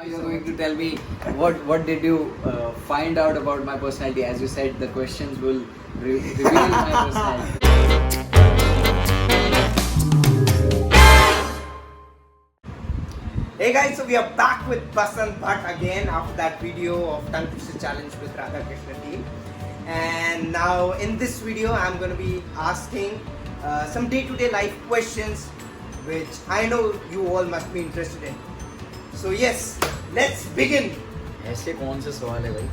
you're going to tell me what did you find out about my personality. As you said, the questions will reveal my personality. Hey guys, so we are back with Basant Bhatt again after that video of Tongue Twister Challenge with Radha Krishna team. And now in this video, I'm going to be asking some day-to-day life questions which I know you all must be interested in. So yes, let's begin. ऐसे कौन से सवाल है भाई?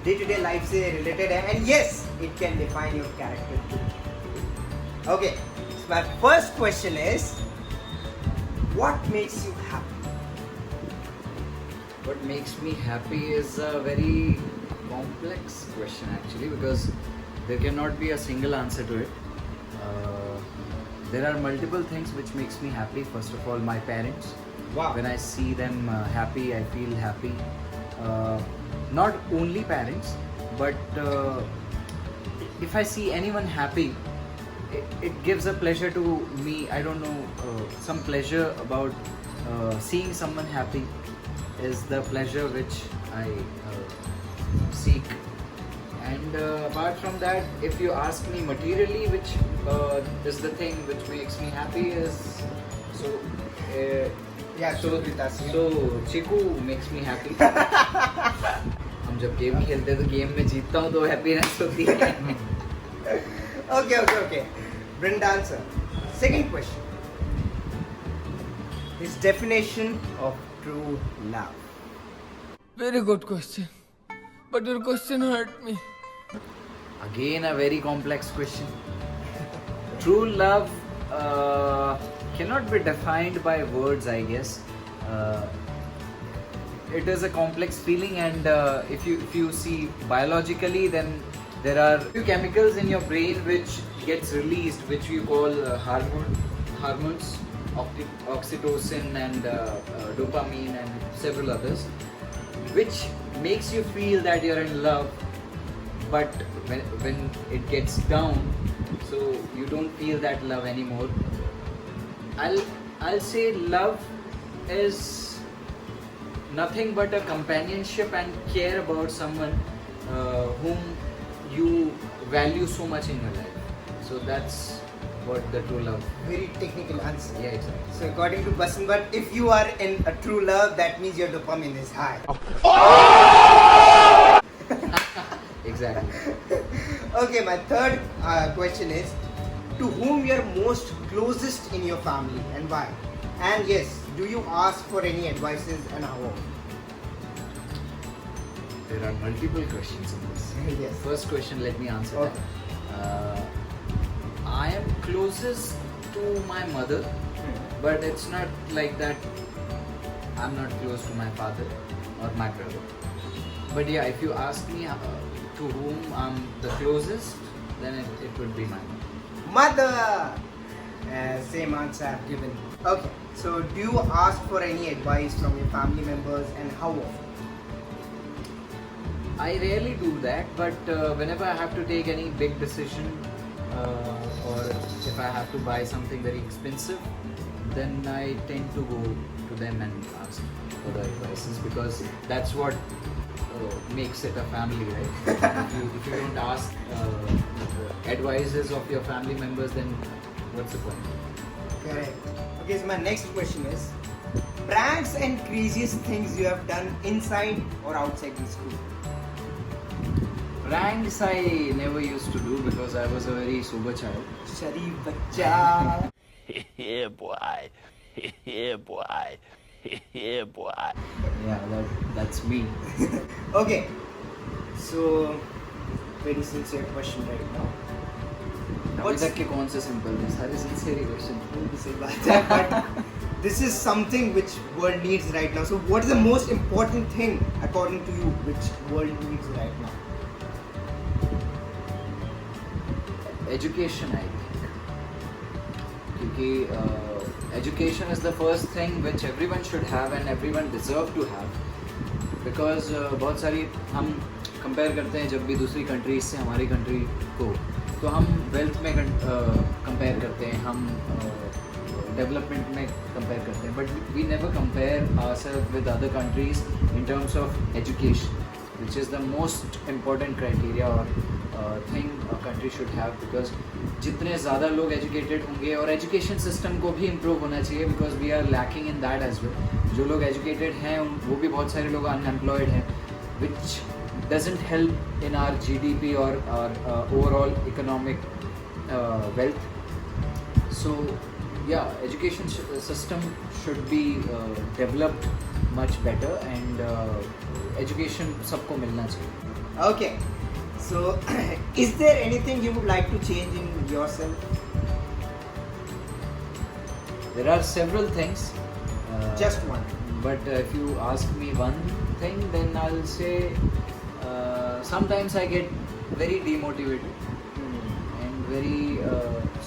Day-to-day life से related है, and yes, it can define your character too. Okay, so my first question is, what makes you happy? What makes me happy is a very complex question actually, because there cannot be a single answer to it. There are multiple things which makes me happy. First of all, my parents. Wow. When I see them happy, I feel happy. Not only parents, but if I see anyone happy, it gives a pleasure to me. I don't know, some pleasure about seeing someone happy is the pleasure which I seek. And apart from that, if you ask me materially, which is the thing which makes me happy, is so. So Chiku makes me happy. हम जब game खेलते हैं तो game में जीतता हूँ तो happiness होती है. Okay. Brilliant answer. Second question. His definition of true love. Very good question. But your question hurt me. Again, a very complex question. True love cannot be defined by words, I guess. It is a complex feeling, and if you see biologically, then there are few chemicals in your brain which gets released, which we call hormones, oxytocin and dopamine and several others, which makes you feel that you're in love. But when it gets down, so you don't feel that love anymore. I'll say love is nothing but a companionship and care about someone whom you value so much in your life. So that's what the true love. Very technical answer. Yeah, exactly. So according to Basant Bhatt, if you are in a true love, that means your dopamine is high. Exactly. Okay, my third question is, to whom you're most closest in your family and why? And yes, do you ask for any advices and how often? There are multiple questions in this. Yes. First question, let me answer Okay. that. I am closest to my mother, but it's not like that I'm not close to my father or my brother. But yeah, if you ask me to whom I'm the closest, then it would be my mother. Mother! Same answer I've given. Okay, so do you ask for any advice from your family members and how often? I rarely do that, but whenever I have to take any big decision or if I have to buy something very expensive, then I tend to go to them and ask for the advices, because that's what makes it a family, right? if you don't ask advices of your family members, then what's the point? Correct. Okay, so my next question is, pranks and craziest things you have done inside or outside the school? Pranks I never used to do because I was a very sober child. Sharif Bachcha. Yeah, boy. Yeah, boy. Yeah, boy. Yeah, that's me. Okay, so very sincere question right now. अभी तक के कौन से simple थे, सारे sincere question. सही बात है, but this is something which world needs right now. So what is the most important thing according to you which world needs right now? Education, I think. क्योंकि education is the first thing which everyone should have and everyone deserve to have. Because बहुत सारी हम compare करते हैं जब भी दूसरी countries से हमारी country को, तो हम wealth में compare करते हैं, हम डेवलपमेंट में कंपेयर करते हैं, but we never compare ourselves with other countries in terms of education, which is the most important criteria और thing a country should have, because जितने ज़्यादा लोग एजुकेटेड होंगे, और एजुकेशन सिस्टम को भी इम्प्रूव होना चाहिए, because we are lacking in that as well. जो लोग एजुकेटेड हैं वो भी बहुत सारे लोग अनएम्प्लॉयड हैं, विच doesn't help in our GDP or our overall economic wealth. So yeah, education system should be developed much better, and education सबको मिलना चाहिए. Okay, so is there anything you would like to change in yourself? There are several things. Just one. But if you ask me one thing, then I'll say sometimes I get very demotivated and very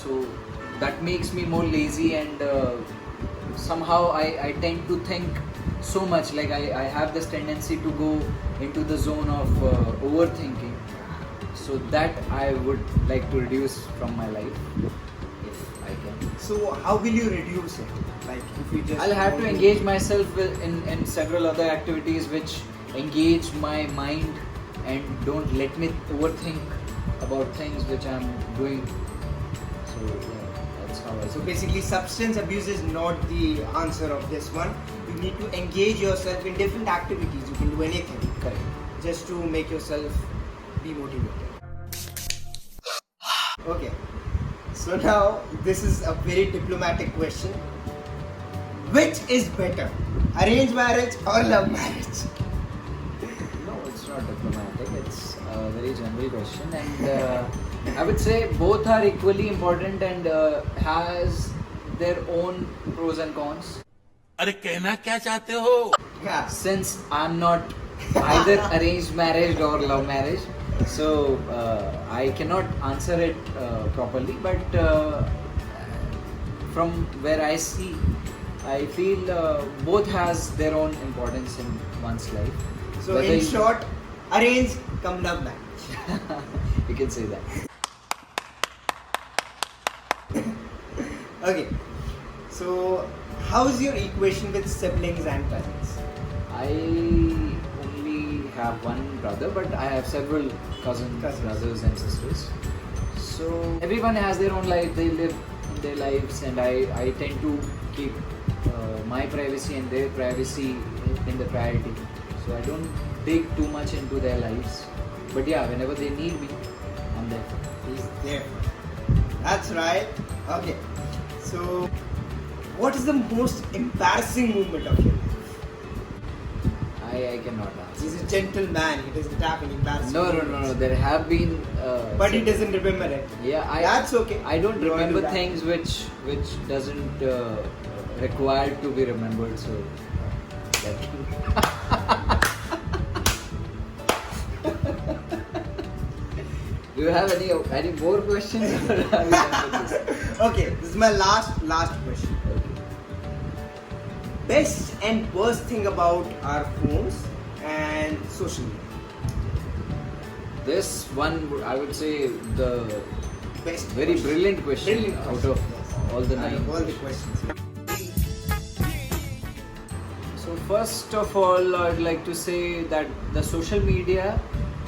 so that makes me more lazy, and somehow I tend to think so much, like I have this tendency to go into the zone of overthinking, so that I would like to reduce from my life if I can. So how will you reduce it? Like if you just I'll have to engage myself in several other activities which engage my mind and don't let me overthink about things which I'm doing. So yeah, that's how I So basically, substance abuse is not the answer of this one. You need to engage yourself in different activities. You can do anything correct. just to make yourself be motivated. Okay. So now this is a very diplomatic question. Which is better, arranged marriage or love marriage? No, it's not diplomatic. It's a very general question, and I would say both are equally important and has their own pros and cons. अरे कहना क्या चाहते हो? Yeah. Since I'm not either arranged marriage or love marriage, so I cannot answer it properly, but from where I see, I feel both has their own importance in one's life. So Whether in you- short, arrange come love marriage. you can say that. Okay. So how is your equation with siblings and cousins? I only have one brother, but I have several cousins, brothers and sisters. So everyone has their own life. They live their lives, and I tend to keep my privacy and their privacy in the priority. So I don't dig too much into their lives. But yeah, whenever they need me, I'm there. He's there. That's right. Okay. So what is the most embarrassing moment of your life? I cannot answer. He's a gentleman. He doesn't have any embarrassing No. moments. There have been. But he doesn't remember it. Yeah, That's okay. I don't You wanna do remember that. things which doesn't require to be remembered. So that. Do you have any more questions? Or are we done with this? Okay, this is my last question. Okay. Best and worst thing about our phones and social media. This one, I would say, the Best. very question. brilliant question Brilliant out of question. all the Out 9 of all the questions. So first of all, I'd like to say that the social media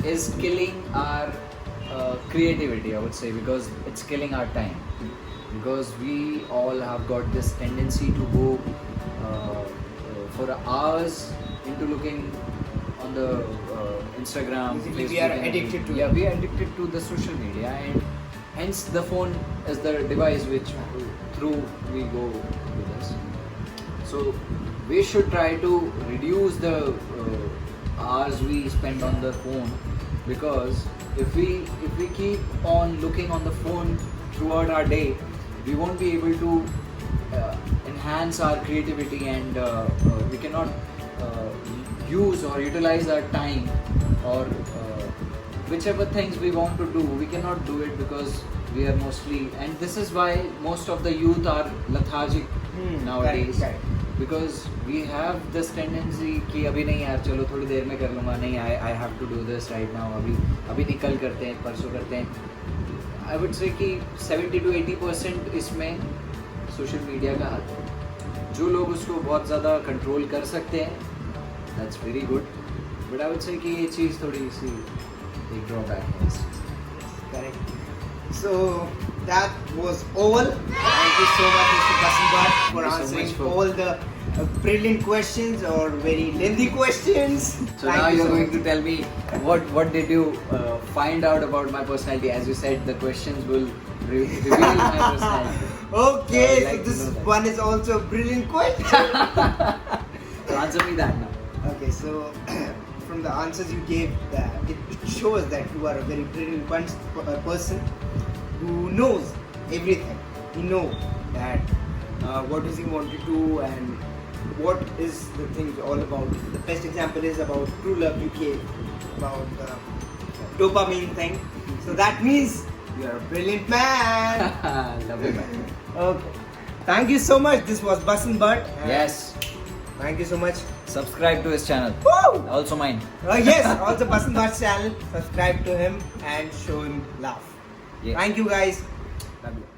is killing our creativity, I would say, because it's killing our time. Because we all have got this tendency to go for hours into looking on the Instagram, Basically, we Facebook, are and addicted to yeah, it. we are addicted to the social media, and hence the phone is the device which through we go with us. So we should try to reduce the hours we spend on the phone, because if we keep on looking on the phone throughout our day, we won't be able to enhance our creativity, and we cannot use or utilize our time, or whichever things we want to do, we cannot do it because we are mostly, and this is why most of the youth are lethargic nowadays. Correct. Because we have this tendency कि अभी नहीं यार, चलो थोड़ी देर में कर लूँगा, नहीं, I have to do this right now, अभी नहीं, कल करते हैं, परसों करते हैं. I would say कि 70 to 80% इसमें सोशल मीडिया का हाथ है. जो लोग उसको बहुत ज़्यादा कंट्रोल कर सकते हैं, that's very good. But I would say कि ये चीज़ थोड़ी सी एक ड्रॉबैक है इस चीज़ की. Correct. So that was all. Thank you so much, Mr. Basanbhat, for Thank you so answering much for- all the brilliant questions or very lengthy questions. So now you're going to tell me what did you find out about my personality? As you said, the questions will reveal my personality. Okay, I would so like to this know that. one is also a brilliant question. So answer me that now. Okay, so from the answers you gave, it shows that you are a very brilliant person who knows everything. You know that what does he want to do and what is the thing all about. The best example is about True Love you gave, about the dopamine thing. So that means you are a brilliant man. Love it, man. Okay. Thank you so much. This was Basanbhat. Yes. Thank you so much. Subscribe to his channel. Woo! Also mine. Yes, also Basanbhat's channel. Subscribe to him and show him love. Yeah. Thank you guys. Love you.